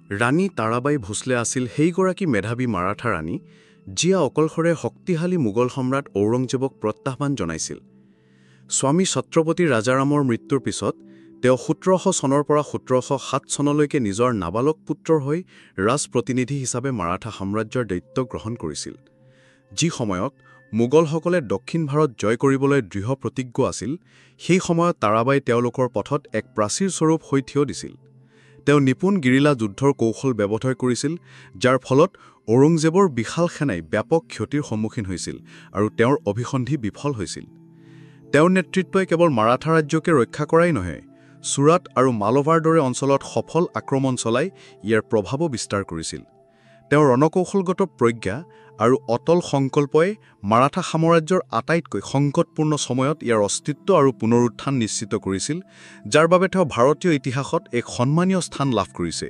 ৰাণী তাৰাবাই ভোসলে আছিল সেইগৰাকী মেধাৱী মাৰাঠা ৰাণী যিয়ে অকলশৰে শক্তিশালী মোগল সম্ৰাট ঔৰংজেবক প্ৰত্যাহ্বান জনাইছিল। স্বামী ছত্ৰপতি ৰাজাৰামৰ মৃত্যুৰ পিছত তেওঁ ১৭০০ চনৰ পৰা ১৭০৭ চনলৈকে নিজৰ নাবালক পুত্ৰৰ হৈ ৰাজপ্ৰতিনিধি হিচাপে মাৰাঠা সাম্ৰাজ্যৰ দায়িত্ব গ্ৰহণ কৰিছিল। যি সময়ত মোগলসকলে দক্ষিণ ভাৰত জয় কৰিবলৈ দৃঢ় প্ৰতিজ্ঞ আছিল, সেই সময়ত তাৰাবাই তেওঁলোকৰ পথত এক প্ৰাচীৰস্বৰূপ হৈ থিয় দিছিল। তেওঁ নিপুণ গিৰিলা যুদ্ধৰ কৌশল ব্যৱহাৰ কৰিছিল, যাৰ ফলত ঔৰংজেবৰ বিশাল সেনাই ব্যাপক ক্ষতিৰ সন্মুখীন হৈছিল আৰু তেওঁৰ অভিসন্ধি বিফল হৈছিল। তেওঁৰ নেতৃত্বই কেৱল মাৰাঠা ৰাজ্যকে ৰক্ষা কৰাই নহয়, চুৰাট আৰু মালৱাৰ দৰে অঞ্চলত সফল আক্ৰমণ চলাই ইয়াৰ প্ৰভাৱো বিস্তাৰ কৰিছিল। তেওঁৰ ৰণকৌশলগত প্ৰজ্ঞা আৰু অটল সংকল্পই মাৰাঠা সাম্ৰাজ্যৰ আটাইতকৈ সংকটপূৰ্ণ সময়ত ইয়াৰ অস্তিত্ব আৰু পুনৰুত্থান নিশ্চিত কৰিছিল, যাৰ বাবে তেওঁ ভাৰতীয় ইতিহাসত এক সন্মানীয় স্থান লাভ কৰিছে।